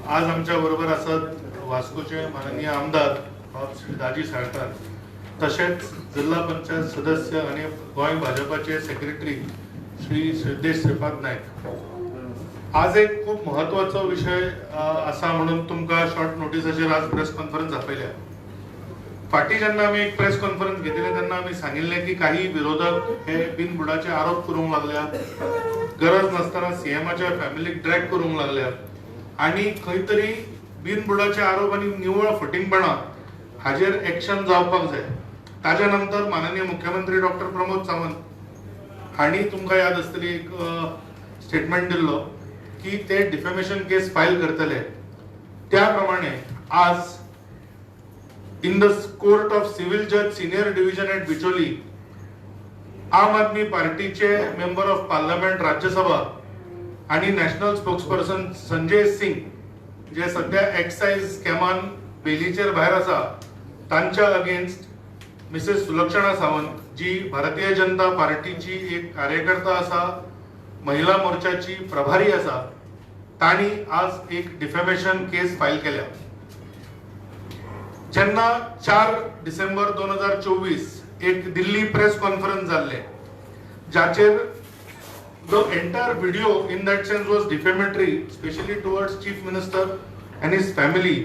आज आमच्या बरोबर असत वास्कोचे माननीय आमदार श्री दाजी साळकार, तसेच जिल्हा पंचायत सदस्य आणि गोंय भाजपाचे सेक्रेटरी श्री सिद्धेश श्रीपाद नायक. आज एक खूप महत्वाचा विषय असा म्हणून तुमका शॉर्ट नोटिसाचेर आज प्रेस कॉन्फरन्स आपयल्या. फाटी जेन्ना आम्ही एक प्रेस कॉन्फरन्स घेतले तेन्ना आम्ही सांगिल्ले की काही विरोधक हे बिनबुडाचे आरोप करूंक लागल्यात, गरज नसताना सीएमाच्या फॅमिलीक ड्रॅग करूंक लागल्यात आणि खंय तरी बिनबुडाचे आरोप आणि निवळ फटिंगपणा हाजेर एक्शन जावपाक जाय. ताज्या नंतर माननीय मुख्यमंत्री डॉक्टर प्रमोद सावंत हांणी तुमकां याद आसतली एक स्टेटमेंट दिल्लो की ते डिफेमेशन केस फायल करतले. त्या प्रमाणे आज in the court of civil judge senior division at Bicholi, आम आदमी पार्टीचे मेंबर ऑफ पार्लमेंट राज्यसभा आणि नॅशनल स्पोक्सपर्सन संजय सिंग जे सध्या एक्साइज स्कॅमान बेलीचेर भायर आसा, तांच्या अगेन्स्ट मिसेस सुलक्षणा सावंत जी भारतीय जनता पार्टीची एक कार्यकर्ता आसा, महिला मोर्चाची प्रभारी आसा, तांणी आज एक डिफेमेशन केस फायल केल्या. जेन्ना 4 डिसेंबर 2024 एक दिल्ली प्रेस कॉन्फरन्स जाल्ले, जाचेर the entire video in that sense was defamatory, specially towards chief minister and his family,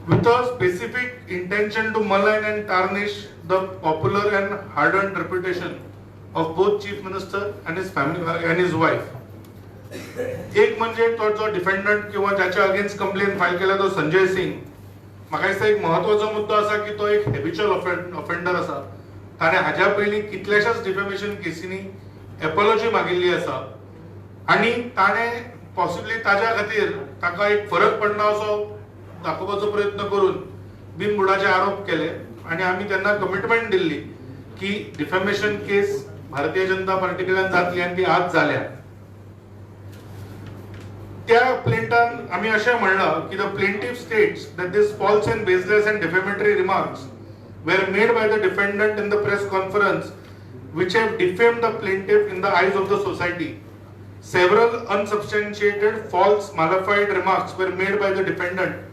with a specific intention to malign and tarnish the popular and hard-earned reputation of both chief minister and his family and his wife. एक म्हणजे तो जो डिफेंडंट किंवा ज्याच्या against complaint file केला तो संजय सिंग. म्हाका दिसता एक महत्वाचो मुद्दो आसा की तो एक हॅबिच्युअल ऑफेंडर आसा. ताणे हाज्या पयलीं कितल्याशाच डिफेमेशन केसींनी एपॉलॉजी मागिल्ली आसा आणि ताणे पॉसिबली ताज्या खातीर ताका एक फरक पडना असो दाखोवपाचो प्रयत्न करून बिनबुडाचे आरोप केले आणि आम्ही त्यांना कमिटमेंट दिल्ली की डिफेमेशन केस भारतीय जनता पार्टी कडल्यान जातली आणि ती आज जाल्या. त्या प्लेंटान आम्ही अशें म्हणला की the plaintiff states that this false and baseless and defamatory remarks were made by the defendant in the press conference which have defamed the plaintiff in the eyes of the society. Several unsubstantiated false malified remarks were made by the defendant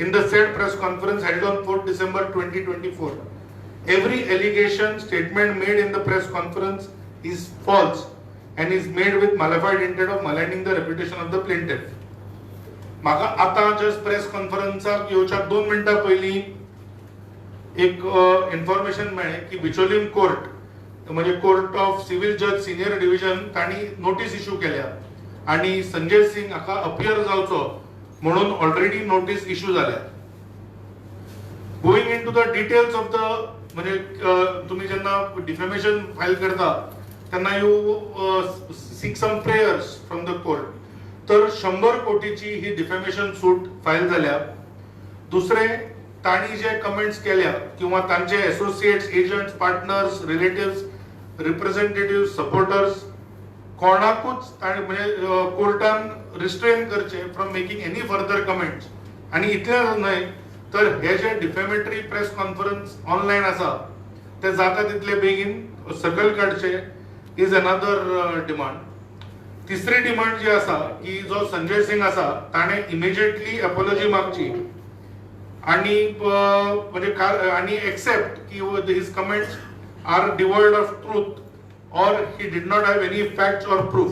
in the said press conference held on 4th December 2024. Every allegation statement made in the press conference is false and is made with malified intent of maligning the reputation of the plaintiff. म्हाका आता just press कॉन्फरन्साक येवच्या 2 मिनिटां पयलीं एक information मेळ्ळें की Bicholim court म्हणजे court of civil जज senior division तांणी नोटीस इश्यू केल्या आणि संजय सिंग हाका अपियर जावचो म्हणून ऑलरेडी नोटीस इश्यू जाल्या. Going in to the details of the म्हणजे तुम्ही जेन्ना डिफेमेशन फायल करता तेन्ना you seek some prayers from the court. तर 100 कोटीची ही डिफेमेशन सूट फायल जाल्या. दुसरे तांणी जे कमेंट्स केल्या किंवा तांचे associates, agents, partners, relatives, representative, supporters कोणाकूच म्हणजे कोर्टान रिस्ट्रेन करचे from making any further comments. आणि इतलें न्हय तर हे जे डिफेमेटरी प्रेस कॉन्फरन्स ऑनलायन आसा ते जाता तितले बेगीन सकयल काडचे इज अनदर डिमांड. तिसरी डिमांड जी आसा की जो संजय सिंग आसा ताणे इमिजिएटली एपॉलॉजी मागची आणि म्हणजे आणि एक्सेप्ट की his comments are devoid of truth और he did not have any facts और प्रूफ.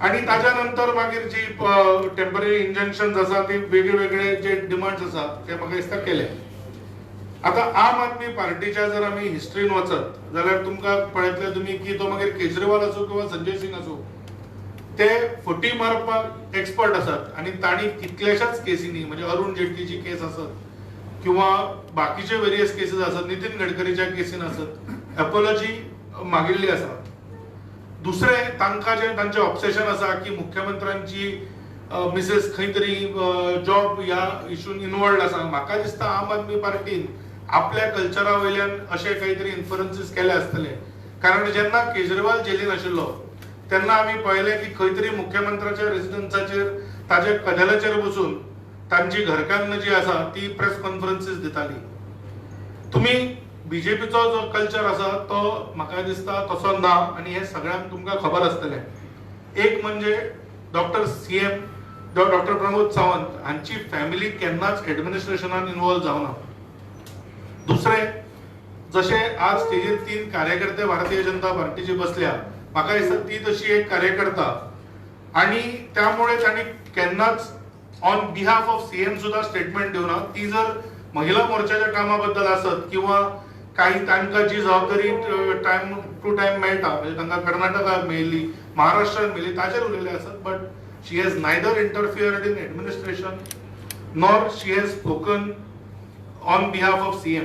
आणि ताज्या नंतर मागीर जी टेम्पररी इंजंक्शन्स आसा ती वेगळे वेगळे जे डिमांड्स आसा ते म्हाका दिसता केले. आता आम आदमी पार्टीच्या जर आमी हिस्ट्रीन वचत जाल्यार तुमकां पळयतले तुमी की तो मागीर केजरीवाल असो किंवा संजय सिंग असो ते फटी मारपाक एक्सपर्ट असतात आणि तांणी कितल्याशाच केसींनी म्हणजे अरुण जेटलीची केस असत किंवा बाकीचे वेरियस केसेस असत, नितीन गडकरीच्या केसीन असत, एपॉलॉजी मागिल्ली आसा. दुसरे तांकां जे तांचे ऑब्सेशन आसा की मुख्यमंत्र्यांची मिसेस खंय तरी जॉब ह्या इश्यून इन्वॉल्ड आसा. म्हाका दिसता आम आदमी पार्टीन आपल्या कल्चरा वयल्यान अशे खंय तरी इन्फ्लुएन्सीस केले आसतले. कारण जेन्ना केजरीवाल जेलीन आशिल्लो तेन्ना आम्ही पळयलें की खंय तरी मुख्यमंत्र्याच्या रेसिडेन्साचेर ताचे कदेलाचेर बसून तांची घरकान्न जी आसा ती प्रेस कॉन्फरन्सीस दिताली. तुम्ही बीजेपीचो जो कल्चर आसा तो म्हाका दिसता तसो ना आणि हे सगळ्यांक तुमकां खबर आसतलें. एक म्हणजे doctor CM doctor Pramod Sawant हांची फॅमिली केन्नाच एडमिनिस्ट्रेशनान इन्वॉल्व जावना. दुसरें, जशे आज स्टेजीर 3 कार्यकर्ते भारतीय जनता पार्टीचे बसल्या, म्हाका दिसता ती तशी एक कार्यकर्ता, आणि त्यामुळे तांणी केन्नाच ऑन बिहाफ ऑफ सीएम सुद्धा स्टेटमेंट दिवना. ती जर महिला मोर्चाच्या कामाबद्दल असत किंवा काही तांकां जी जबाबदारी टायम टू टायम मेळटा, म्हणजे तांकां कर्नाटकाक मेळिल्ली, महाराष्ट्रात मेळिल्ली, ताचेर उलयले आसत. But she has neither interfered in administration nor she has spoken on behalf of CM.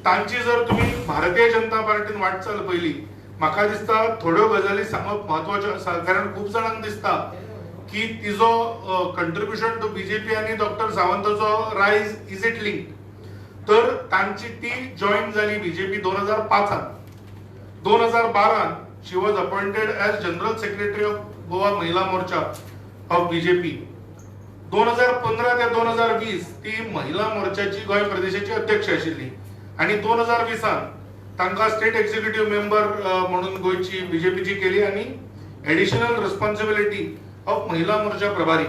तांची जर तुम्ही भारतीय जनता पार्टीन वाटचाल पयली, म्हाका दिसता थोड्यो गजाली सांगप म्हत्वाच्यो आसा. कारण खूब जाणांक दिसता की तिजो कंट्रिब्युशन टू बीजेपी आणि डॉक्टर सावंताचो रायज इज इट लिंक. तर तांची ती जॉईन झाली BJP 2005. 2012 she was appointed as general secretary of Goa Mahila Morcha of BJP. 2015 ते 2020 ती महिला मोर्चाची गोंय प्रदेशाची अध्यक्ष आशिल्ली, आणि 2020 तांकां स्टेट एक्झिक्युटिव्ह मेंबर म्हणून गोयची बीजेपीची केली, आणि एडिशनल रिस्पॉन्सिबिलिटी ऑफ महिला मोर्चा प्रभारी.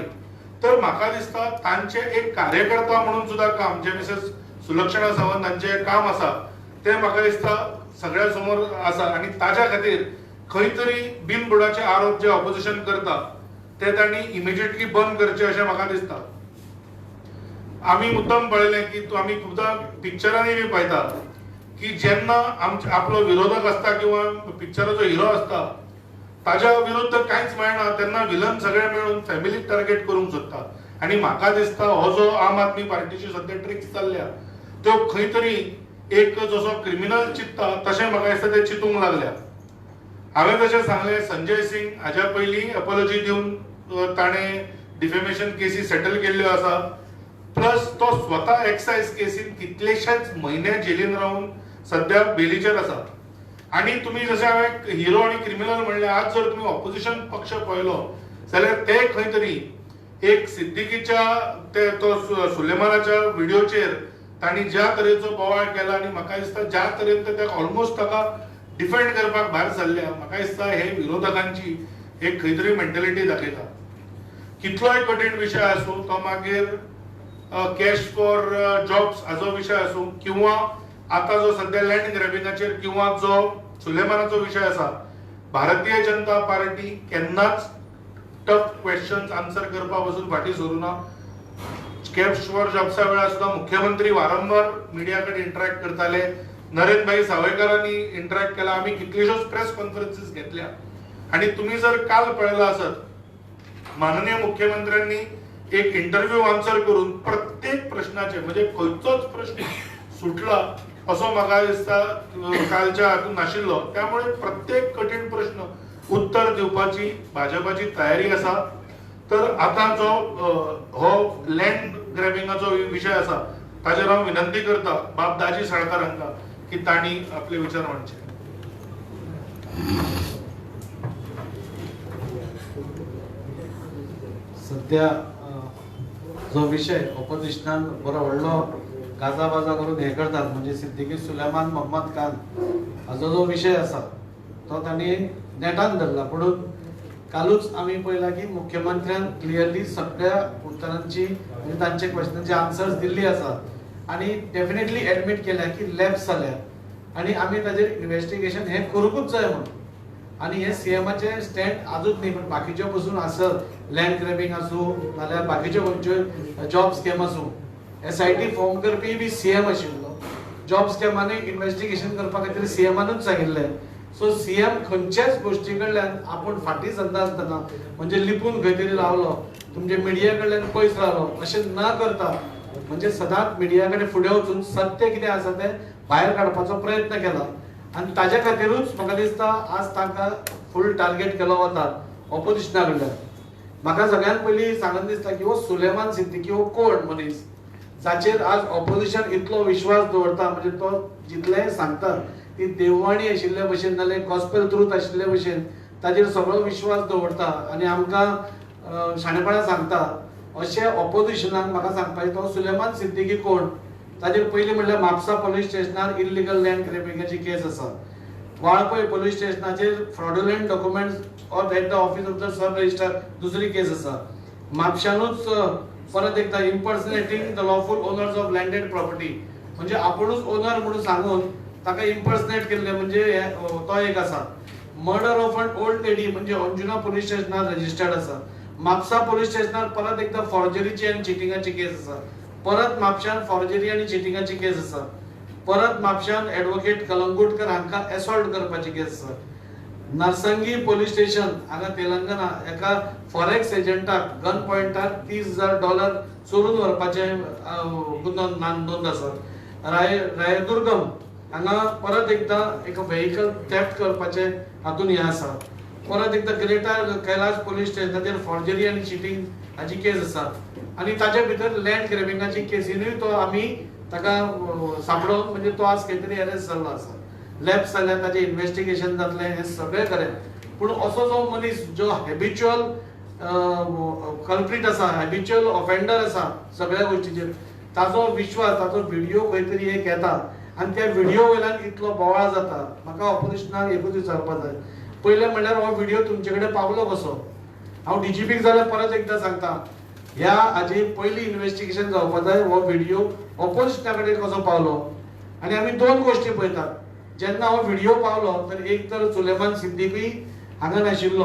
तर म्हाका दिसता तांचे एक कार्यकर्ता म्हणून सुद्धा काम, जे मिसेस सुलक्षणा सावंत हांचे काम आसा, ते म्हाका दिसता सगळ्या समोर आसा, आणि ताच्या खातीर खंय तरी बिनबुडाचे आरोप जे ऑपोजिशन करता ते तांणी इमिजिएटली बंद करचे अशें म्हाका दिसता. आमी मुद्दम पळयलें की आमी खुबदां पिक्चरांनी बी पळयता की जेन्ना आपलो विरोधक आसता किंवा पिक्चराचो हिरो आसता, ताच्या विरुद्ध कांयच मेळना तेन्ना विलन सगळे मेळून फॅमिलीक टार्गेट करूंक सोदता. आणि म्हाका दिसता हो जो आम आदमी पार्टीची सध्या ट्रिक्स चल्ल्या, त्यो खंय तरी एक जसो क्रिमिनल चित्ता तशें म्हाका दिसता ते चिंतूंक लागल्या. हांवें तशें सांगलें, संजय सिंग हाज्या पयलीं अपॉलॉजी दिवन ताणें डिफेमेशन केसी सेटल केल्ल्यो आसा. प्लस तो स्वता एक्सायज केसीन कितलेशेच म्हयने जेलीन रावन सध्या बेलीचेर आसा. आणि तुम्ही जसे हांवें हिरो आणि क्रिमिनल म्हणले, आज जर तुम्ही ऑपोजिशन पक्ष पळयलो जाल्यार ते खंय तरी एक सिद्दीकीच्या ते तो सुलेमानाच्या व्हिडिओचेर तांणी ज्या तरेचो बोवाळ केला, आणि म्हाका दिसता ज्या तरेन ते ऑलमोस्ट ताका डिफेंड करपाक भायर सरल्या, म्हाका दिसता हे विरोधकांची एक खंय तरी मेंटॅलिटी दाखयता. कितलोय कठीण विशय आसूं, तो मागीर कॅश फॉर जॉब्स हाचो विशय आसूं, किंवा आता जो सध्या लँड ग्रॅबिंगाचेर किंवा जो सुलेमानाचो विशय आसा, भारतीय जनता पार्टी केन्नाच टफ क्वेश्चन्स आन्सर करपा पासून फाटी सरूं ना. कॅश फॉर जॉब्सा वेळार सुद्धा मुख्यमंत्री वारंवार मिडिया कडेन इंटरॅक्ट करताले, नरेंद्रभाई सावयकरांनी इंटरॅक्ट केला, आमी कितल्योश्योच प्रेस कॉन्फरन्सीस घेतल्या. आणि तुम्ही जर काल पळयला आसत, माननीय मुख्यमंत्र्यांनी एक इंटरव्ह्यू आन्सर करून प्रत्येक प्रश्नाचे, म्हणजे खंयचोच प्रश्न सुटला असो म्हाका दिसता कालच्या हातून नाशिल्लो. त्यामुळे प्रत्येक कठीण प्रश्न उत्तर दिवपाची भाजपाची तयारी आसा. तर आता जो हो लँड ग्रॅबिंगाचो विशय आसा, ताचेर हांव विनंती करता बाब दाजी साळकार हांकां की तांणी आपले विचार मांडचे. सध्या जो विषय ऑपोजिशनान बरो व्हडलो गाजाबाजा करून हे करतात, म्हणजे सिद्दीकी सुलेमान मोहम्मद खान हाचो जो विशय आसा तो तांणी नेटान धरला. पूण कालूच आमी पळयला की मुख्यमंत्र्यान क्लियरली सगळ्या उत्तरांची म्हणजे तांचे क्वेश्चनांची आन्सर्स दिल्ली आसा, आणि डेफिनेटली एडमिट केल्या की लॅप्स जाल्या, आणि आमी ताजेर इन्व्हेस्टिगेशन हे करूंकूच जाय म्हणून. आणि हे सीएमाचे स्टँड आजूच न्ही, पण बाकीच्यो पसून आसत, लँड ग्रॅबिंग आसूं नाल्यार बाकीच्यो खंयच्यो जॉब स्कॅम आसूं, SIT फॉर्म करपी बी सीएम आशिल्लो, जॉब स्कॅमांनी इन्व्हेस्टिगेशन करपा खातीर सीएमानूच सांगिल्लें. सो सीएम खंयच्याच गोश्टी कडल्यान आपूण फाटीं सरना आसतना, म्हणजे लिपून खंय तरी रावलो, तुमचे मिडिया कडल्यान पयस रावलो अशें न करता, म्हणजे सदांच मिडिया कडेन फुडें वचून सत्य कितें आसा तें भायर काडपाचो प्रयत्न केला. आनी ताज्या खातीरूच म्हाका दिसता आज तांकां फूल टार्गेट केलो वता ऑपोजिशना कडल्यान. म्हाका सगळ्यात पयलीं सांगन दिसता की हो सुलेमान सिद्दीकी हो कोण मनीस जाचेर आज ऑपोजिशन इतलो विश्वास दवरता, म्हणजे तो जितलें सांगता ती देववाणी आशिल्ले भशेन नाल्यार गॉस्पेल ट्रूथ आशिल्ले भशेन ताजेर सगळो विश्वास दवरता, आणि आमकां शाणेपणां सांगता. अशें ऑपोजिशनाक म्हाका सांगपाचें तो सुलेमान सिद्दीकी कोण. ताजेर पयलीं म्हणल्यार म्हापसा पुलीस स्टेशनार इल्लिगल लँड ग्रॅबिंगाची केस आसा, वाळपय पुलीस स्टेशनाचेर fraudulent documents of at the office of the sub registrar दुसरी केस आसा, म्हापशानूच परत एकदा impersonating the lawful owners of landed property, म्हणजे आपुणूच ओनर म्हणून सांगून ताका इम्पर्सनेट केल्ले, म्हणजे तो एक आसा. Murder of an old lady म्हणजे अंजुना पोलीस स्टेशनार रजिस्टर्ड आसा. म्हापसा पोलीस स्टेशनार परत एकदा फॉर्जरीची आणि चिटिंगाची केस आसा. परत म्हापशान फॉर्जरी आणि चिटिंगाची केस आसा. परत म्हापशान ॲडव्होकेट कलंगुटकर हांकां एसॉल्ट करपाची केस आसा. नरसंगी पोलीस स्टेशन हांगा तेलंगणा एका फॉरेक्स एजंटाक गन पॉइंटार $30,000 चोरून व्हरपाचे गुन्हो नोंद आसा. रायदुर्गम हांगा परत एकदा एक व्हेकल थेफ्ट करपाचे हातून हे आसा. परत एकदा ग्रेटर कैलास पोलीस स्टेशनाचेर फॉर्जरी आनी चिटींग हाची केस आसा. आनी ताचे भितर लँड ग्रॅबिंगाची केसीनूय तो आमी ताका सांपडोवन म्हणजे तो आज खंय तरी अरेस्ट जाल्लो आसा. लॅप्स जाल्यार ताचें इन्व्हेस्टिगेशन जातलें हें सगळें खरें. पूण असो जो मनीस जो हॅबिच्युअल कल्प्रीट आसा, हॅबिच्युअल ऑफेंडर आसा सगळ्या गोश्टीचेर, ताजो विश्वास, ताजो व्हिडिओ खंय तरी एक येता आनी त्या व्हिडिओ वयल्यान इतलो बोवाळ जाता. म्हाका ऑपोजिशनाक एकूच विचारपाक जाय, पयलें म्हणल्यार हो व्हिडिओ तुमचे कडेन पावलो कसो? हांव डीजीपीक जाल्यार परत एकदा सांगता, ह्या हाची पयली इन्व्हेस्टिगेशन जावपाक जाय. हो व्हिडिओ ऑपोजिशना कडेन कसो पावलो? आनी आमी दोन गोश्टी पळयतात. जेन्ना हो व्हिडिओ पावलो तर एक तर सुलेमान सिद्दीकूय हांगा नाशिल्लो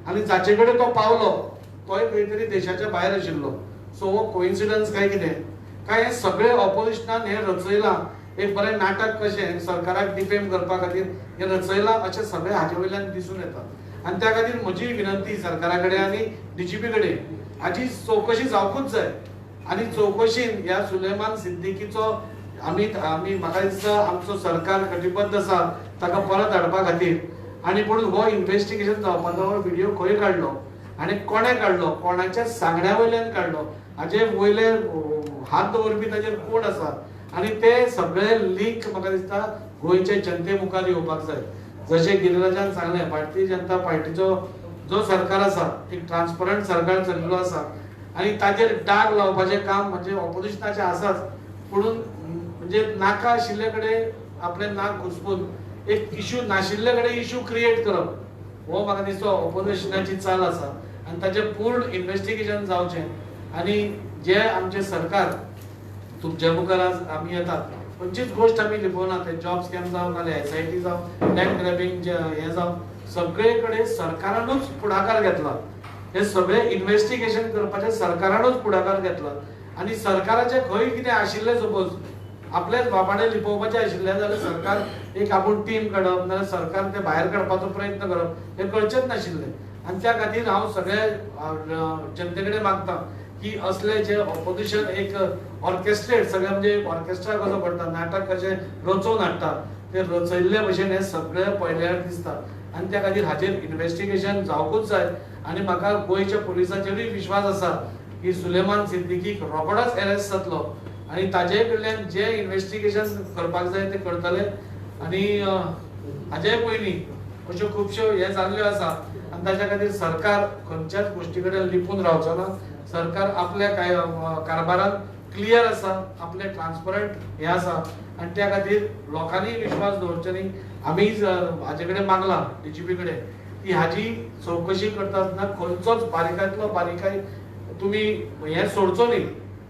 आनी जाचे कडेन तो पावलो तोय खंय तरी देशाच्या भायर आशिल्लो. सो हो कोइन्सिडन्स काय कितें? काय हे सगळे ऑपोजिशनान हे रचयलां, एक बरें नाटक कशें सरकाराक डिफेम करपा खातीर हे रचयलां अशें सगळें हाचे वयल्यान दिसून येता. आनी त्या खातीर म्हजी विनंती सरकारा कडेन आनी डीजीपी कडेन, हाची चवकशी जावकूच जाय. आनी चवकशीन ह्या सुलेमान सिद्दीकीचो म्हाका दिसता आमचो सरकार कटिबद्ध आसा ताका परत हाडपा खातीर. आनी पूण हो इन्व्हेस्टिगेशन जावपाचो व्हिडिओ खंय काडलो आनी कोणे काडलो, कोणाच्या सांगण्या वयल्यान काडलो, हाचे वयले हात दवरपी ताचेर कोण आसा, आनी ते सगळे लिंक म्हाका दिसता गोंयचे जनते मुखार येवपाक जाय. जशें गिरिराजान सांगलें, भारतीय जनता पार्टीचो जो सरकार आसा एक ट्रान्सपरंट सरकार चलिल्लो आसा आनी ताचेर डाग लावपाचें काम म्हणजे ऑपोजिशनाचें आसाच. पूण म्हणजे नाका आशिल्ले कडेन आपले नाक घुसपून एक इश्यू नाशिल्ले कडेन इश्यू क्रिएट करप, हो म्हाका दिसता ऑपोजिशनाची चाल आसा. आनी ताचें पूर्ण इन्व्हेस्टिगेशन जावचें. आनी जे आमचे सरकार तुमच्या मुखार आज आमी येतात, खंयचीच गोश्ट आमी लिपोवना. ते जॉब स्कॅम जावं नाल्यार SIT जावं, लँड ग्रॅबिंग हें जावं, सगळे कडेन सरकारानूच पुढाकार घेतला. हे सगळे इन्व्हेस्टिगेशन करपाचें सरकारानूच पुढाकार घेतला. आनी सरकाराचें खंय कितें आशिल्लें सपोज आपलेच बापाडे लिपोवपाचें आशिल्लें जाल्यार सरकार एक आपूण टीम काडप नाल्यार सरकार ते भायर काडपाचो प्रयत्न करप हें करचेंच नाशिल्लें. आनी त्या खातीर हांव सगळे जनते कडेन मागतां की असले जे ऑपोजिशन एक ऑर्केस्ट्रेट सगळे म्हणजे ऑर्केस्ट्रा कसो करता, नाटक कशें रचोवन हाडटा, ते रचयल्ले भशेन हे सगळे पळयल्यार दिसता. आनी त्या खातीर हाचेर इन्व्हेस्टिगेशन जावकूच जाय. आनी म्हाका गोंयच्या पुलिसाचेरूय विश्वास आसा की सुलेमान सिद्दीकीक रोखडोच अरेस्ट जातलो आनी ताजे कडल्यान जे इन्व्हेस्टिगेशन करपाक जाय ते करतले. आनी हाचे पयलीं अश्यो खुबश्यो हे जाल्ल्यो आसा आनी ताच्या खातीर सरकार खंयच्याच गोश्टी कडेन लिपून रावचो ना. सरकार आपल्या कारभारान क्लियर आसा, आपले ट्रान्सपरंट हे आसा आनी त्या खातीर लोकांनी विश्वास दवरचो न्ही. आमी हाचे कडेन मागला डीजीपी कडेन की हाची चवकशी करता आसतना खंयचोच बारीकांतलो बारीकाय तुमी हे सोडचो न्ही.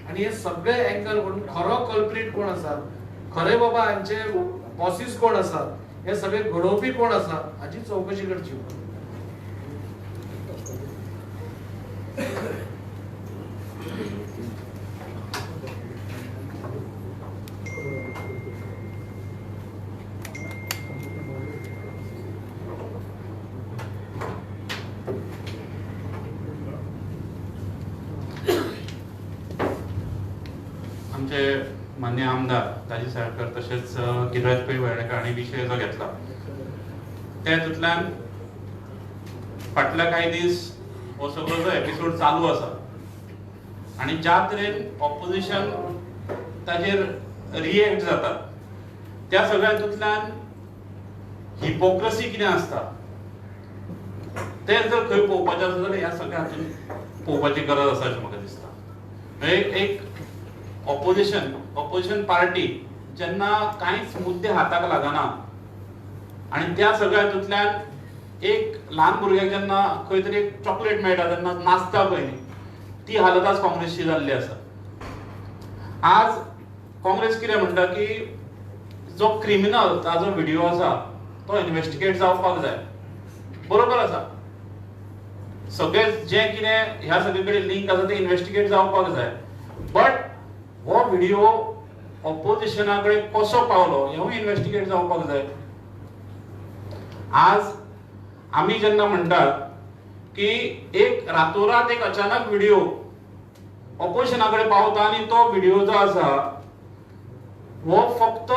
आनी हे सगळे एंगल म्हणून खरो कल्प्रीट कोण आसा, खरे बाबा हांचे बॉसीस कोण आसा, हे सगळे घडोवपी कोण आसा हाची चवकशी करची. आमचे मान्य आमदार ताजी साळकर तशेंच गिरीराज पै वेर्णेकार हांणी विशय जो घेतला त्या हातूंतल्यान फाटल्या कांय दीस हो सगळो जो एपिसोड चालू आसा आनी ज्या तरेन ऑपोजिशन ताजेर रिएक्ट जाता त्या सगळ्या हातूंतल्यान हिपोक्रसी कितें आसता तें जर खंय पळोवपाचें आसा जाल्यार ह्या सगळ्या हातूंत पळोवपाची गरज आसा अशें म्हाका दिसता. एक ऑपोजिशन पार्टी जेन्ना कांयच मुद्दे हाताक लागना आनी त्या सगळ्या हातूंतल्यान एक ल्हान भुरग्याक जेन्ना खंय तरी एक चॉकलेट मेळटा तेन्ना नाचता पळय न्ही, ती हालत आज काँग्रेसची जाल्ली आसा. आज काँग्रेस कितें म्हणटा की जो क्रिमिनल ताजो व्हिडिओ आसा तो इन्व्हेस्टिगेट जावपाक जाय. बरोबर आसा, सगळे जे कितें ह्या सगळे कडेन लिंक आसा ते इन्व्हेस्टिगेट जावपाक जाय. बट हो व्हिडिओ ऑपोजिशना कडेन कसो पावलो हेवूय इन्व्हेस्टिगेट जावपाक जाय. आज आमी जेन्ना म्हणटात की एक रातोरात एक अचानक व्हिडिओ ऑपोजिशना कडेन पावता आनी तो व्हिडिओ जो आसा हो फक्त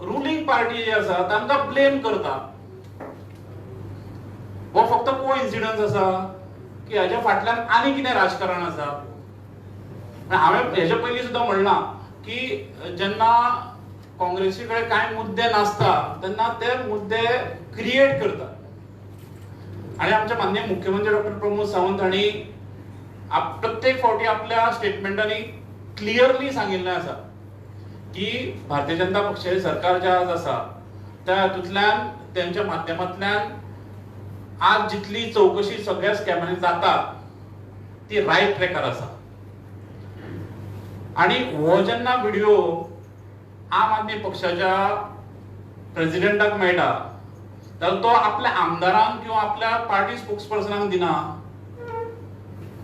रुलिंग पार्टी जी आसा तांकां ब्लेम करता. हो फक्त कोइन्सिडन्स आसा की हाच्या फाटल्यान आनी कितें राजकारण आसा. हांवें हेच्या पयलीं सुद्दां म्हणलां की जेन्ना काँग्रेसी कडेन कांय मुद्दे नासता तेन्ना ते मुद्दे क्रिएट करता. आणि आमचे माननीय मुख्यमंत्री डॉक्टर प्रमोद सावंत हांणी प्रत्येक फावटी आपल्या स्टेटमेंटांनी क्लियरली सांगिल्लें आसा की भारतीय जनता पक्षाचें सरकार जें आज आसा त्या हातूंतल्यान तेंच्या माध्यमांतल्यान आज जितली चौकशी सगळ्या स्कॅमांनी जाता ती रायट ट्रॅकार आसा. आणि हो जेन्ना व्हिडिओ आम आदमी पक्षाच्या प्रेसिडेंटाक मेळटा जाल्यार तो आपल्या आमदारांक किंवा आपल्या पार्टी स्पोक्सपर्सनाक दिना,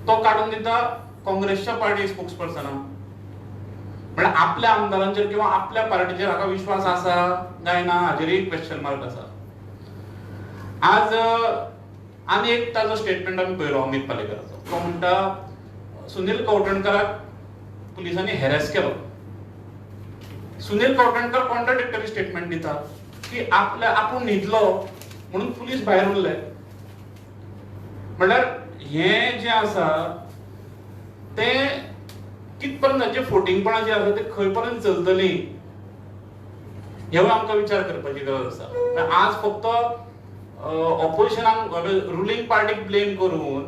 तो काढून दिता काँग्रेसच्या पार्टी स्पोक्सपर्सनाक. म्हणजे आपल्या आमदारांचेर किंवा आपल्या पार्टीचेर हाका विश्वास आसा काय ना हाचेरय क्वेश्चन मार्क आसा. आज आनी एक ताजो स्टेटमेंट आमी पळयलो अमित पालेकराचो. तो म्हणटा सुनील कवठणकराक पुलिसांनी हॅरेस केलो. सुनील कवठणकर कॉन्ट्राडिक्टरी स्टेटमेंट दिता की आपूण न्हिदलो म्हणून पुलीस भायर उरले. म्हणल्यार हे जे आसा ते कितपर्यंत तांचे फोटिंगपणां जी आसा ते खंय पर्यंत चलतली हेवूय आमकां विचार करपाची गरज आसा. आज फक्त ऑपोजिशनाक रुलिंग पार्टीक ब्लेम करून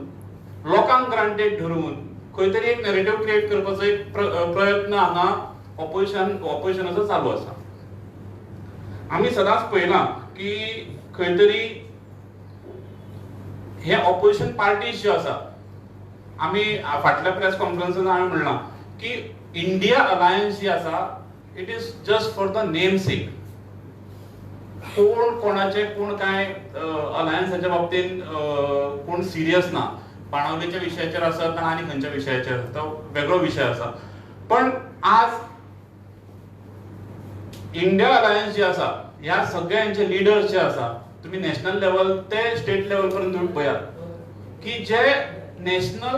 लोकांक ग्रांटेड धरून खंय तरी एक नॅरेटिव्ह क्रिएट करपाचो एक प्रयत्न हांगा ऑपोजिशनाचो चालू आसा. आमी सदांच पळयलां की खंय तरी हे ऑपोजिशन पार्टीज ज्यो आसा, आमी फाटल्या प्रेस कॉन्फरन्सांत हांवें म्हणलां की इंडिया अलायन्स जी आसा it is just for the name सेक. कोण कोणाचे कोण काय अलायन्साच्या बाबतींत कोण सिरियस ना. बाणावलेच्या विशयाचेर आसत ना आनी खंयच्या विशयाचेर तो वेगळो विशय आसा. पण आज इंडिया अलायन्स जी आसा ह्या सगळ्यांचे लिडर्स जे आसा तुम्ही नॅशनल लेवल ते स्टेट लेवल पर्यंत तुम्ही पळयात की जे नॅशनल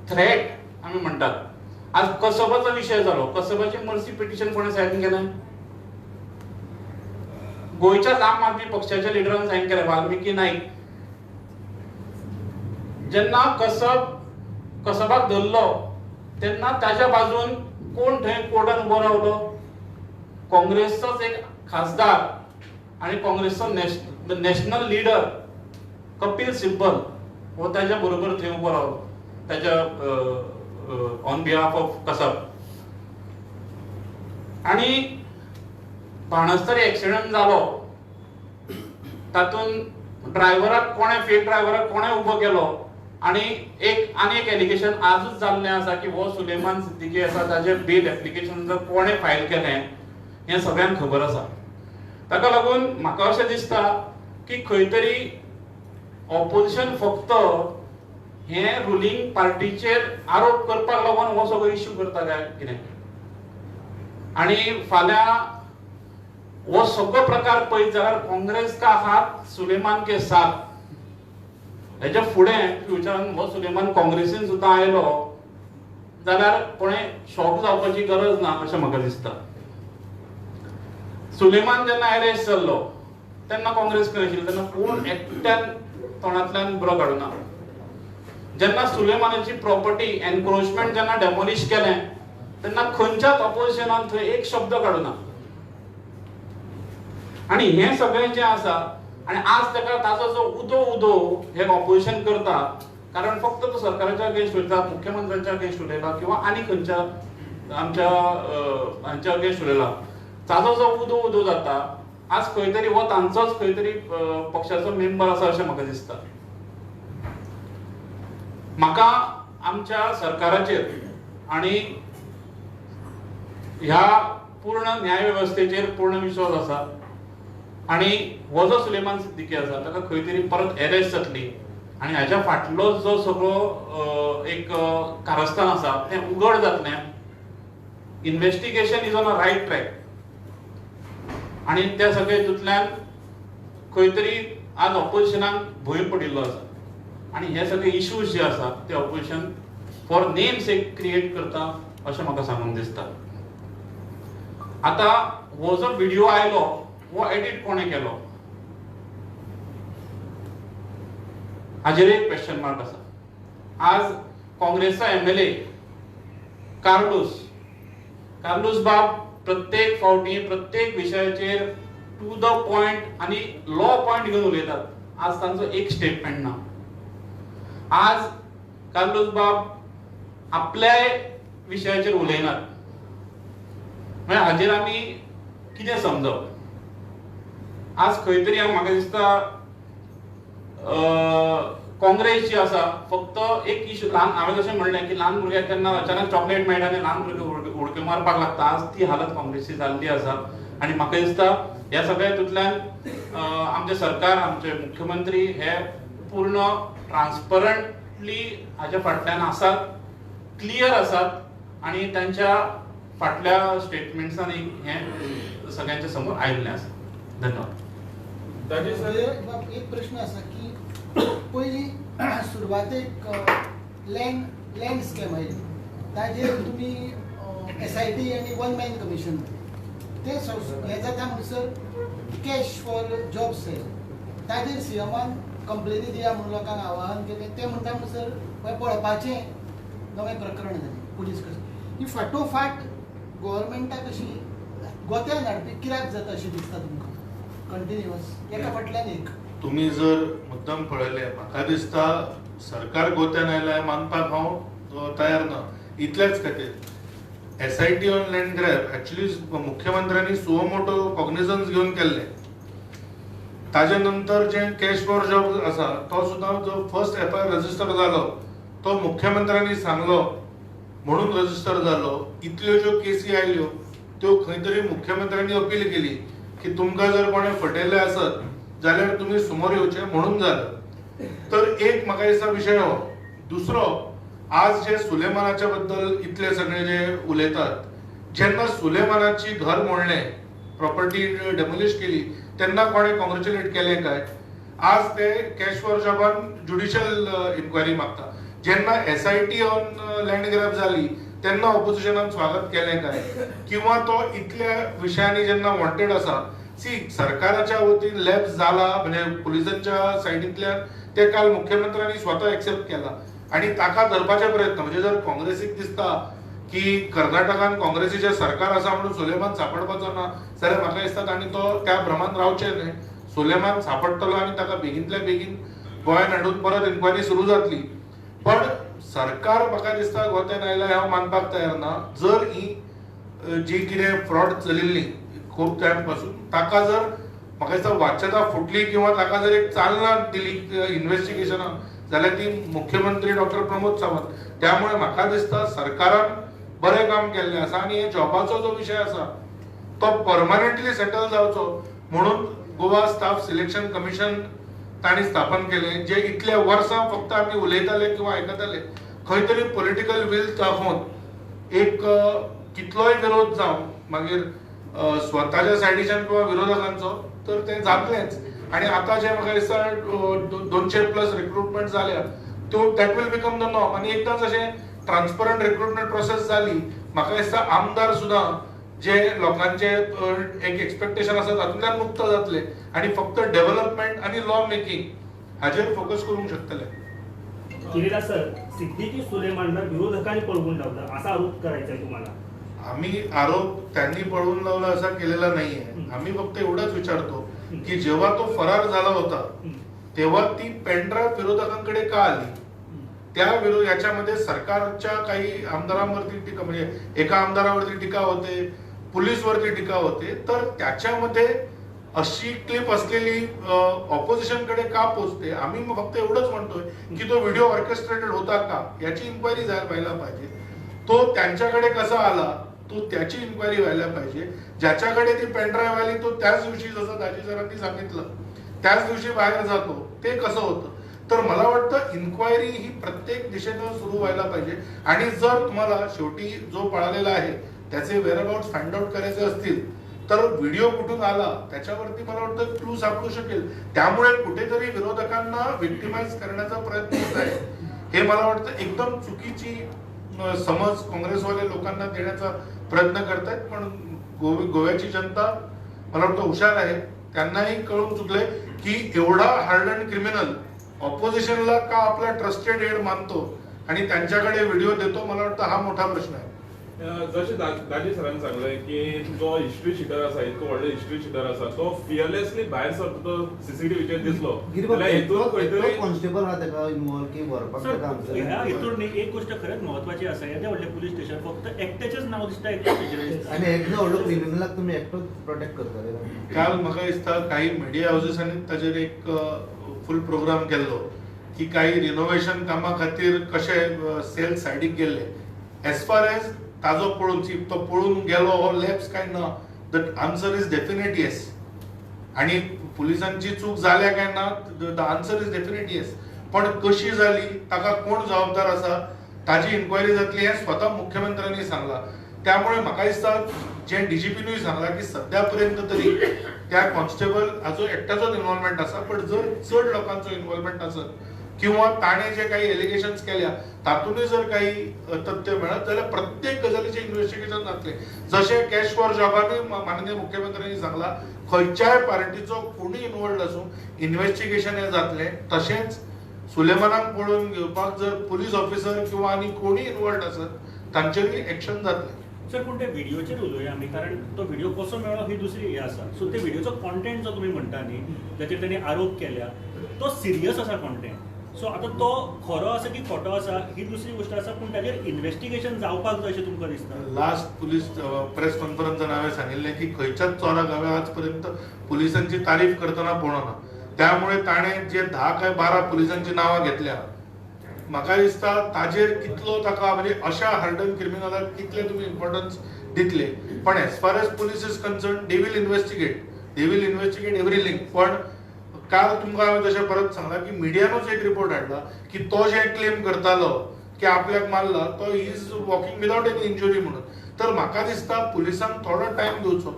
थ्रेट आमी म्हणटात. आज कसबाचो विशय जालो. कसबाची मर्सी पिटिशन कोणे सायन केलें? गोंयच्याच आम आदमी पक्षाच्या लिडरान सायन केलें, वाल्मिकी नाईक. जेन्ना कसबाक धरलो तेन्ना ताच्या बाजून कोण थंय कोर्टान उबो रावलो? काँग्रेसचोच एक खासदार आणि काँग्रेसचो नॅशनल लीडर कपिल सिब्बल हो ताच्या बरोबर थंय उबो रावलो ताच्या ऑन बिहाफ ऑफ कसब. आणि बाणस्तारी एक्सिडेंट जालो तातून ड्रायव्हराक कोणे फेक ड्रायव्हराक कोणे उबो केलो आणि आनी एक एलिगेशन आजूच जाल्लें आसा की हो सुलेमान सिद्दीकी आसा ताचे बेल एप्लिकेशन जर कोणे फायल केलें हें सगळ्यांक खबर आसा. ताका लागून म्हाका अशें दिसता की खंय तरी ऑपोजिशन फक्त हे रुलिंग पार्टीचेर आरोप करपाक लागून हो सगळो इश्यू करता काय कितें. आणि फाल्यां वो सगळो प्रकार पळयत जाल्यार काँग्रेस का हात सुलेमान के साथ हेच्या फुडें फ्युचरान हो सुलेमान काँग्रेसीन सुद्दां आयलो जाल्यार कोणें शॉक जावपाची गरज ना अशें म्हाका दिसता. सुलेमान जेन्ना अरेस्ट जाल्लो तेन्ना काँग्रेस खंय आशिल्ली तेन्ना कोण एकट्यान तोंडांतल्यान बरो काडूना. जेन्ना सुलेमानाची प्रॉपर्टी एनक्रोचमेंट जेन्ना डेमोलिश केलें तेन्ना खंयच्याच ऑपोजिशनान थंय एक शब्द काडूना. आणि हे सगळें जें आसा आणि आज ताका ताजो जो उदो हे ऑपोजिशन करता कारण फक्त तो सरकाराच्या अगेन्स्ट उलयता, मुख्यमंत्र्यांच्या अगेन्स्ट उलयला किंवा आनी खंयच्या आमच्या हांच्या अगेन्स्ट उलयला. ताजो जो उदो जाता आज खंय तरी हो तांचोच खंय तरी पक्षाचो मेंबर आसा अशें म्हाका दिसता. म्हाका आमच्या सरकाराचेर आणि ह्या पूर्ण न्याय व्यवस्थेचेर पूर्ण विश्वास आसा आणि हो जो सुलेमान सिद्दीकी आसा ताका खंय तरी परत अरेस्ट जातली आणि हाच्या फाटलो जो सगळो एक कारस्थान आसा तें उघड जातलें. Investigation is on a right track आणि त्या सगळे हितूंतल्यान खंय तरी आज ऑपोजिशनाक भंय पडिल्लो आसा आणि हे सगळे इश्यूज जे आसा ते opposition for name sec create करता अशें म्हाका सांगून दिसता. आता हो जो व्हिडिओ आयलो हो एडिट कोणे केलो हाजेर एक क्वेश्चन मार्क आसा. आज काँग्रेसचा एमएलए कार्लोस बाब प्रत्येक फावटी प्रत्येक विशयाचेर टू द पॉइंट आणि लॉ पॉइंट घेऊन उलयतात. आज तांचो एक स्टेटमेंट ना. आज कार्लोस बाब आपल्या विशयाचेर उलयनात. म्हणजे हाजेर आमी कितें समजप. आज खंय तरी म्हाका दिसता काँग्रेस जी आसा फक्त एक इशू ल्हान हांवें जशें म्हणलें की ल्हान भुरग्याक केन्ना अचानक चॉकलेट मेळटा आनी ल्हान भुरगे उडक्यो मारपाक लागता. आज ती हालत काँग्रेसची जाल्ली आसा आनी म्हाका दिसता ह्या सगळ्या हितूंतल्यान आमचें सरकार आमचे मुख्यमंत्री हे पूर्ण ट्रान्सपरंटली हाच्या फाटल्यान आसात, क्लियर आसात आणि तांच्या फाटल्या स्टेटमेंट्सांनी हे सगळ्यांच्या समोर आयिल्लें आसा. धन्यवाद. एक प्रश्न असा की पहिली सुरवातेक लँड स्कॅम आयली ताजेर तुमी SIT आणि वन मॅन कमिशन ते हे जाता म्हणसर कॅश फॉर जॉब्स ताजेर सीएमान कंप्लेनी दिया म्हणून लोकांक आवाहन केलें. ते म्हणटा म्हणसर पळोवपाचें नवें प्रकरण जालें पुलीस कडच्यान. ही फाटोफाट गव्हर्मेंटाक अशी गोत्यान हाडपी कित्याक जाता अशें दिसता तुमकां कंटिन्युअस एका फाटल्यान एक. तुम्ही जर मुद्दम पळयले म्हाका दिसता सरकार गोत्यान आयलाय मानपाक हांव तयार ना. इतलेच खातीर SIT on land grab actually मुख्यमंत्र्यांनी सुओ मोटो कॉग्निझन्स घेवन केल्ले. ताजे नंतर जे कॅश फॉर जॉब आसा तो सुद्दां जो फर्स्ट FIR रजिस्टर जालो तो मुख्यमंत्र्यांनी सांगलो म्हणून रजिस्टर जालो. इतल्यो ज्यो केसी आयल्यो त्यो खंय तरी मुख्यमंत्र्यांनी अपील केली की तुमकां जर कोणें फटयल्ले आसत जाल्यार तुम्ही समोर येवचे म्हणून जालं. तर एक म्हाका दिसता विशय हो. दुसरो आज जे सुलेमानाच्या बद्दल इतले सगळे जे उलयतात जेन्ना सुलेमानाची घर मोडले प्रॉपर्टी डेमोलिश केली तेन्ना कोणे कॉंग्रॅच्युलेट केले काय. आज ते कॅश फॉर जॉबान ज्युडिशियल इन्क्वायरी मागता. जेन्ना SIT ऑन लँड ग्रॅब जाली तेन्ना ऑपोजिशनान स्वागत केलें काय किंवा तो इतल्या विशयांनी जेन्ना वॉन्टेड आसा. सरकाराच्या वतीन लॅप्स झाला म्हणजे पोलिसांच्या सायडींतल्यान ते काल मुख्यमंत्र्यांनी स्वतः एक्सेप्ट केला आणि ताका धरपाचे प्रयत्न. म्हणजे जर काँग्रेसीक दिसता की कर्नाटकान काँग्रेसीचे सरकार आसा म्हणून सुलेमान सापडपाचो ना जाल्यार म्हाका दिसता तांणी तो त्या भ्रमान रावचे न्हय. सुलेमान सापडटलो आणि ताका बेगींतल्या बेगीन गोंयांत हाडून परत इन्क्वायरी सुरू जातली. पण सरकार म्हाका दिसता गोत्यान आयलां हांव मानपाक तयार ना. जर ही जी कितें फ्रॉड चलिल्ली खूप टाइम पासून ताका जर म्हाका दिसता वाच्यता फुटली किंवा ताका जर एक चालना दिली इन्व्हेस्टिगेशनान जाल्यार ती मुख्यमंत्री डॉक्टर प्रमोद सावंत. त्यामुळे म्हाका दिसता सरकारान बरें काम केल्लें आसा आणि हे जॉबाचो जो विशय आसा तो परमनंटली सेटल जावचो म्हणून गोवा स्टाफ सिलेक्शन कमिशन तांणी स्थापन केलें. जे इतल्या वर्सां फक्त आमी उलयताले किंवा आयकताले खंय तरी पॉलिटिकल विल दाखोवन एक कितलोय विरोध जावं मागीर स्वतःच्या सायडीच्यान किंवा विरोधकांचो तर ते जातलेच. आणि आता जे म्हाका दिसता 200+ रिक्रुटमेंट जाल्या त्यो that will become the norm. आणि एकदांच अशें ट्रान्सपरंट रिक्रुटमेंट प्रोसेस जाली म्हाका दिसता आमदार सुद्दां जे लोकांचे एक एक्सपेक्टेशन आसा तातूंतल्यान मुक्त जातले आणि फक्त डेव्हलपमेंट आणि लॉ मेकिंग हाजेर फोकस करूंक शकतले. किरीला सर सिद्दीकी सुलेमानला विरोधकांनी पळवून लावलं असा आरोप करायचा आहे तुम्हाला. आम्ही आरोप त्यांनी पळवून लावला असा केलेला नाहीये. आम्ही फक्त एवढंच विचारतो की जेव्हा तो फरार झाला होता तेव्हा ती पेनड्राईव्ह विरोधकांकडे का आली. त्या याच्यामध्ये सरकारच्या काही आमदारांवरती टीका म्हणजे एका आमदारावरती टीका होते, पोलीसवरती टीका होते. तर त्याच्यामध्ये अशी क्लिप असलेली ऑपोजिशन कडे का पोहोचते? आम्ही मग फक्त एवढंच म्हणतोय की तो व्हिडिओ ऑर्केस्ट्रेटेड होता का याची इन्क्वायरी व्हायला पाहिजे. तो त्यांच्याकडे कसा आला तो त्याची इन्क्वायरी व्हायला पाहिजे. ज्याच्याकडे ती पेनड्राईव्ह आली तो त्याच दिवशी, जसं दाजी सरांनी सांगितलं, त्याच दिवशी बाहेर जातो. ते कसं होतं? तर मला वाटतं इन्क्वायरी ही प्रत्येक दिशेनं सुरू व्हायला पाहिजे. आणि जर तुम्हाला शेवटी जो पळालेला आहे त्याचे वेअरअबाउट्स फाइंड आउट करायचे असतील तर व्हिडिओ कुठून आला त्याच्यावरती मला वाटतं क्लू सापडू शकेल. त्यामुळे कुठेतरी विरोधकांना विक्टिमाइज करण्याचा प्रयत्न होत आहे. हे मला वाटतं एकदम चुकीची समज काँग्रेसवाले लोकांना देण्याचा प्रयत्न करतायत. पण गोव्याची जनता मला वाटतं हुशार आहे. त्यांनाही कळून चुकले की एवढा हार्डन क्रिमिनल ऑपोजिशनला का आपला ट्रस्टेड हेड मानतो आणि त्यांच्याकडे व्हिडिओ देतो. मला वाटतं हा मोठा प्रश्न आहे. जशें दाजी सरान सांगलें की जो हिस्ट्री शिटर आसा इतको व्हडलो हिस्ट्री शिटर आसा तो फियरलेसली भायर सरता तो सीसीटीव्हीचेर दिसलो जाल्यार हेतून खंय तरी कॉन्स्टेबल आहा तेका इन्वॉल्व की व्हरपाक तेका ह्या आमचे हितून एक गोष्ट खरंच महत्वाची आसा. येदे व्हडले पुलीस स्टेशन फक्त एकट्याचेच नाव दिसता, एकट्याचेर आनी एकदा व्हडलो क्रिमिनलाक तुमी एकटो प्रोटेक्ट करतले. काल म्हाका दिसता काही मिडिया हाऊसेसांनी ताजेर एक फुल प्रोग्राम केल्लो की काही रिनोव्हेशन कामा खातीर कशे सेल सायडीक गेल्ले. एज फार एज ताजो पळोवन तो पळून गेलो हो लॅप्स काय ना, the answer is definite yes. आणि पुलिसांची चूक जाल्या काय ना, the answer is definite yes. पण कशी जाली, ताका कोण जबाबदार आसा, ताजी इन्क्वायरी जातली हे स्वतः मुख्यमंत्र्यांनी सांगला. त्यामुळे म्हाका दिसता जे डीजीपीनूय सांगला की सध्या पर्यंत तरी त्या कॉन्स्टेबल हाजो एकट्याचोच इन्व्हॉल्वमेंट आसा. पण जर चड लोकांचो इन्व्हॉल्वमेंट आसत किंवा ताणे जे काही एलिगेशन्स केल्या तातूंतय जर काही तथ्य मेळत जाल्यार प्रत्येक गजालीचे इन्व्हेस्टिगेशन जातले. जशे कॅश फॉर जॉबानूय माननीय मुख्यमंत्र्यांनी सांगला खंयच्याय पार्टीचो कोणूय इन्वॉल्ड आसूं इन्व्हेस्टिगेशन हे जातले. तशेंच सुलेमानाक पळोवन घेवपाक जर पुलीस ऑफिसर किंवा आनी कोणूय इन्वॉल्ड आसत तांचेरूय एक्शन जातले. सर पूण ते व्हिडिओचेर उलोवया आमी, कारण तो व्हिडिओ कसो मेळ्ळो ही दुसरी हे आसा. सो ते व्हिडिओचो कॉन्टेंट जो तुमी म्हणटा न्ही, जाचेर तांणी आरोप केल्या, तो सिरियस आसा कॉन्टेंट. सो आता तो खरो आसा की खोटो आसा ही दुसरी गोष्ट आसा. पूण ताजेर इन्व्हेस्टिगेशन जावपाक जाय अशें तुमकां दिसता? लास्ट पुलीस प्रेस कॉन्फरन्सान हांवें सांगिल्लें की खंयच्याच चोराक हांवें आज पर्यंत पुलिसांची तारीफ करतना पळोवना. त्यामुळे ताणें जे 10 काय 12 पुलिसांची नांवां घेतल्या, म्हाका दिसता ताजेर कितलो ताका म्हणजे अशा हार्डन क्रिमिनलाक कितले तुमी इम्पॉर्टन्स दितले. पण as far as police is concern they will investigate every link. पण काल तुमकां हांवें तशें परत सांगला की मिडियानूच एक रिपोर्ट हाडला की तो जे क्लेम करतालो की आपल्याक मारला तो is walking without any injury म्हणून. तर म्हाका दिसता पुलिसांक थोडो टायम दिवचो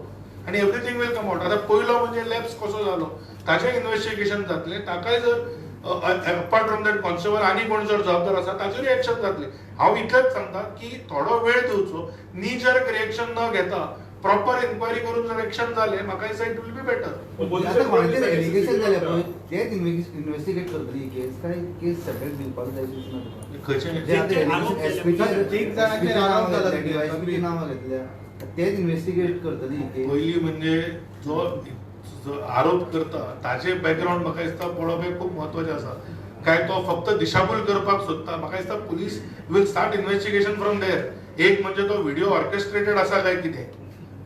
आनी एव्हरीथिंग विल कम आउट. आतां पयलो म्हणजे लॅप्स कसो जालो ताचें इन्व्हेस्टिगेशन जातलें. ताकाय जर अपार्ट फ्रॉम दॅट कॉन्स्टेबल आनी कोण जर जबाबदार आसा ताचेरूय एक्शन जातलें. हांव इतलेंच सांगता की थोडो वेळ दिवचो. नी जर रिएक्शन न घेता प्रॉपर इन्क्वायरी करून जर एक्शन जालें म्हाका दिसता इट विल बी बेटर. आता कोणाचेर एलिगेशन जालें पळय तेच इन्व्हेस्टिगेट करतली ही केस काय केस सेपरेट दिवपाक जाय दिसना तुका. जे आतां एसपीची नांवां घेतल्या तेच इन्व्हेस्टिगेट करतली ही केस. पयली म्हणजे जो आरोप करता ताचे बॅकग्राऊंड म्हाका दिसता पळोवप हे खूप महत्वाचें आसा. काय तो फक्त दिशाभूल करपाक सोदता? म्हाका दिसता police will start investigation from there. एक म्हणजे तो व्हिडिओ ऑर्केस्ट्रेटेड आसा काय कितें,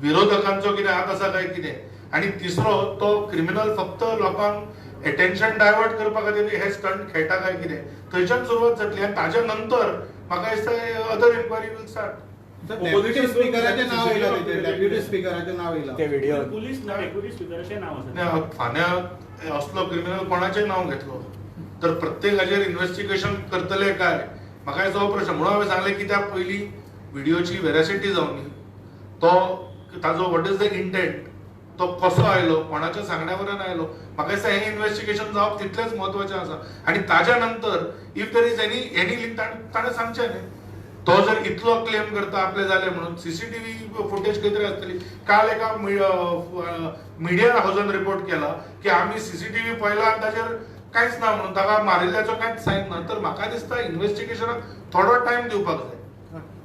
विरोधकांचो कितें हात आसा काय कितें, आणि तिसरो तो क्रिमिनल फक्त लोकांक अटेन्शन डायवर्ट करपा खातीर हे स्टंट खेळटा काय कितें, थंयच्यान सुरवात जातली. आनी ताच्या नंतर म्हाका दिसता other inquiry will start. Deputy स्पीकराचें नाव येयलां तेचेर, डेप्युटी स्पीकराचें नाव येयलां ते व्हिडिओ. पुलीस ना डेप्युटी स्पीकराचें नाव आसा. फाल्यां असलो क्रिमिनल कोणाचें नाव घेतलो तर प्रत्येकाचेर इन्व्हेस्टिगेशन करतले काय म्हाका दिसता हो प्रश्न. म्हणून हांवें सांगलें की त्या पयलीं व्हिडिओची वेरासिटी जावनी, तो ताजो वॉट इज द इंटेंट, तो कसो आयलो, कोणाच्या सांगण्या वयल्यान आयलो. म्हाका दिसता हें इन्व्हेस्टिगेशन जावप तितलेंच म्हत्वाचें आसा. आनी ताच्या नंतर if there is any link ताणें सांगचें न्ही. तो जर इतलो क्लेम करता आपले जाले म्हणून सीसीटीव्ही फुटेज खंय तरी आसतली. काल एका मिडिया हाऊसान रिपोर्ट केला की आमी सीसीटीव्ही पळयला आनी ताचेर कांयच ना म्हणून, ताका मारिल्ल्याचो कांयच सायन ना. तर म्हाका दिसता इन्व्हेस्टिगेशनाक थोडो टायम दिवपाक जाय.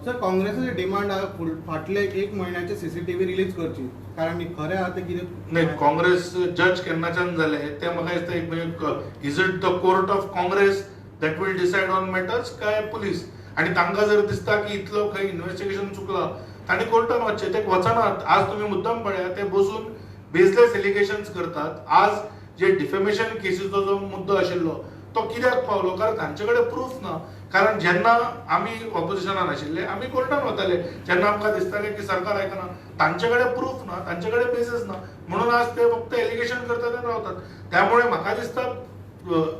सर काँग्रेसाची डिमांड आहे फाटले 1 महिन्याचे सीसीटीव्ही रिलीज करची, कारण खरें आहा तें कितें नाही, काँग्रेस जज केन्नाच्यान जाले ते म्हाका दिसता एक म्हणजे is it the court of Congress that will decide on matters काय पुलीस. आणि तांकां जर दिसता की इतलो खंय इन्व्हेस्टिगेशन चुकला तांणी कोर्टान वचचें. ते वचनात. आज तुम्ही मुद्दाम पळया ते बसून बेसलेस एलिगेशन्स करतात. आज जे डिफेमेशन केसीचो जो मुद्दो आशिल्लो तो कित्याक पावलो, कारण तांच्याकडे प्रूफ ना. कारण जेन्ना आमी ऑपोजिशनान आशिल्ले आमी कोर्टान वताले, जेन्ना आमकां दिसतालें की सरकार आयकना, तांच्याकडे प्रूफ ना, तांच्याकडे बेसीस ना, म्हणून आज ते फक्त एलिगेशन करतात आनी रावतात. त्यामुळे म्हाका दिसता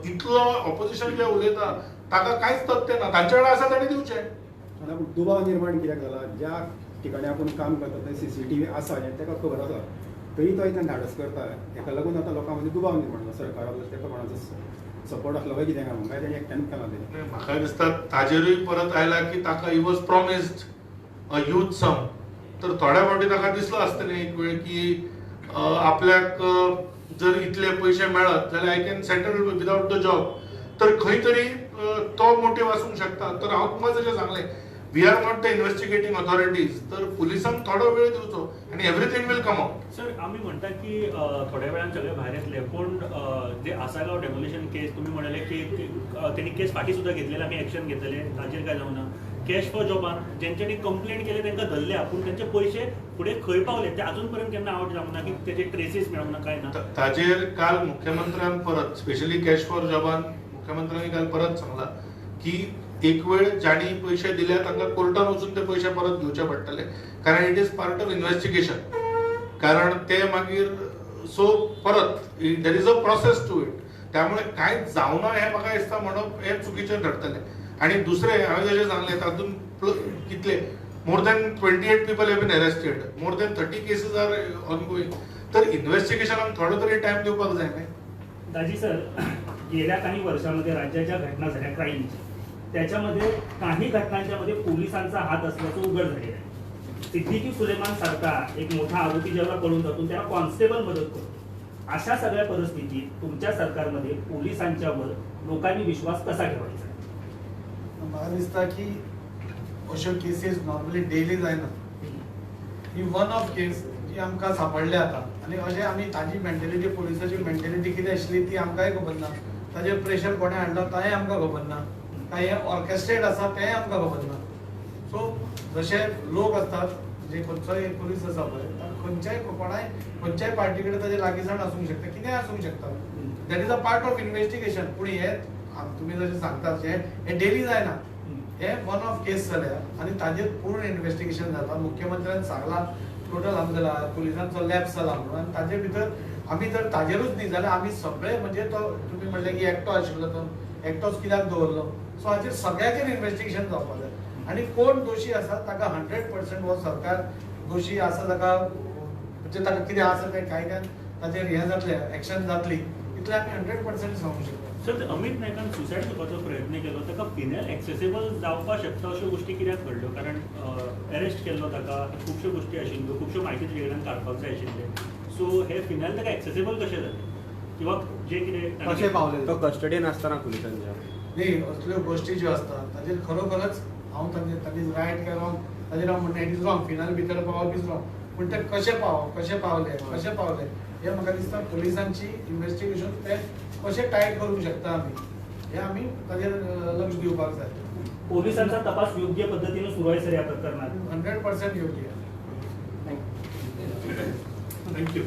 इतलो ऑपोजिशन जे उलयता ताका कांयच तथ्य ना, तांच्याकडे आसा ताणी दिवचें. आतां दुबाव निर्माण कित्याक जाला, ज्या ठिकाणी आपण काम करता थंय CCTV आसा हें ताका खबर आसा, तरी तो इतलें धाडस करता. हेका लागून आतां लोकां मदीं दुबाव निर्माण जाला. सरकाराचो तेका कोणाचो सपोर्ट आसलो काय कितें काय म्हणून काय तेणी एकट्यान केलां तें. म्हाका दिसता ताजेरूय परत आयला की ताका he was promised a huge sum. तर थोड्या फावटी ताका दिसलो आसतलें एक वेळ की आपल्याक जर इतले पयशे मेळत जाल्यार I can settle without the job. तर खंय तरी तो मोटीव आसूंक शकता. तर हांव तुमकां जशें सांगलें, we are not the investigating authorities. तर पुलिसांक थोडो वेळ दिवचो आनी everything will come out. Sir आम्ही म्हणतात की थोड्या वेळान सगळे भायर येतले, पण जे आसागांव डेमोलिशन केस तुम्ही म्हणाले की त्यांनी केस फाटी सुद्धा घेतलेले, आम्ही ऍक्शन घेतले, ताजेर काय जावना. कॅश फॉर जॉबान ज्यांच्यानी कंप्लेंट केले तांकां धरल्या, पूण त्यांचे पयशे फुडें खंय पावले ते अजून पर्यंत केन्ना आउट जावंक ना, की तेजे ट्रेसीस मेळूंक ना, काय ना. ताजेर काल मुख्यमंत्र्यान परत स्पेशली कॅश फॉर जॉबान मुख्यमंत्र्यांनी काल परत सांगला की एक वेळ ज्यांनी पयशे दिल्या तांकां कोर्टान वचून ते पयशे परत घेवचे पडटले, कारण it is part of investigation. कारण ते मागीर सो परत there is a process to it. त्यामुळे काय जावना हे म्हाका दिसता म्हणप हे चुकीचें ठरतलें. आणि दुसरें हांवें जशें सांगलें तातूंत कितले more than 28 people have been arrested, more than 30 cases are ongoing. तर इन्व्हेस्टिगेशनाक थोडो तरी टायम दिवपाक जाय न्ही. दाजी सर, गेल्या काही वर्षामध्ये राज्यात ज्या घटना झाल्या क्राईमच्या, त्याच्यामध्ये काही घटनांच्या मध्ये पोलिसांचा हात असल्याचं उघड झालेलं आहे. सिद्दीकी सुलेमान सारखा एक मोठा आरोपी जेव्हा पळून जातो त्याला कॉन्स्टेबल मदत करतो. अशा सगळ्या परिस्थितीत तुमच्या सरकारमध्ये पोलिसांच्यावर लोकांनी विश्वास कसा ठेवायचा? म्हाका दिसता की अश्यो केसीस नॉर्मली डेली जायना. ही वन ऑफ केस जी आमकां सांपडल्या आता. आनी अशें आमी ताजी मेंटेलिटी, पुलिसाची मेंटेलिटी कितें आशिल्ली ती आमकांय खबर ना. ताजेर प्रेशर कोणें हाडला तांय आमकां खबर ना. काय हे ऑर्केस्ट्रेट आसा तेंय आमकां खबर ना. सो जशे लोक असतात, जे खंयचोय पुलीस आसा पळय, खंयच्याय कोणाय खंयच्याय पार्टी कडेन ताजे लागींसाण आसूंक शकता, कितेंय आसूंक शकता. That is a part of investigation. पूण हे तुमी जशें सांगतात हे डेली जायना. हे वन ऑफ केस जाल्या आनी ताजेर पूर्ण इन्व्हेस्टिगेशन जाता. मुख्यमंत्र्यान सांगला टोटल हाम जाला, पुलिसांचो लॅप्स जाला म्हणून. आनी ताजे भितर आमी जर ताजेरूच न्ही जाल्यार आमी सगळे, म्हणजे तो तुमी म्हणलें की एकटो आशिल्लो तो एकटोच कित्याक दवरलो. सो हाचेर सगळ्याचेर इन्व्हेस्टिगेशन जावपाक जाय. आनी कोण दोशी आसा ताका 100% हो सरकार दोशी आसा ताका, म्हणजे ताका कितें आसा तें कायद्यान ताचेर हें जातलें, एक्शन जातली, इतलें आमी 100% सांगूंक शकता. सर अमित नायकान सुसायड करपाचो प्रयत्न केलो, ताका फिनेल एक्सेसिबल जावपाक शकता अश्यो गोष्टी कित्याक घडल्यो? कारण अरेस्ट केल्लो ताका, खुबश्यो गोष्टी आशिल्ल्यो, खुबश्यो म्हायती तुजे कडल्यान काडपाक जाय आशिल्ले. सो हे फिनेल ताका एक्सेसिबल कशें जालें, किंवा जे कितें कशें पावले तो कस्टडीन आसतना पुलिसांच्या न्ही असल्यो गोश्टी ज्यो आसतात ताजेर खरोखरच हांव ताजेर रायट काय रॉंग ताजेर हांव म्हणटा इट इज रॉंग, फिनाल भितर पावप इज रॉंग. पूण ते कशें पावले हे म्हाका दिसता पुलिसांची इन्व्हेस्टिगेशन ते कशें टायट करूंक शकता आमी, हे आमी ताजेर लक्ष दिवपाक जाय. पोलिसांचा तपास योग्य पद्धतीने सुरू आहे सर या प्रकरणात? 100% योग्य. थँक्यू.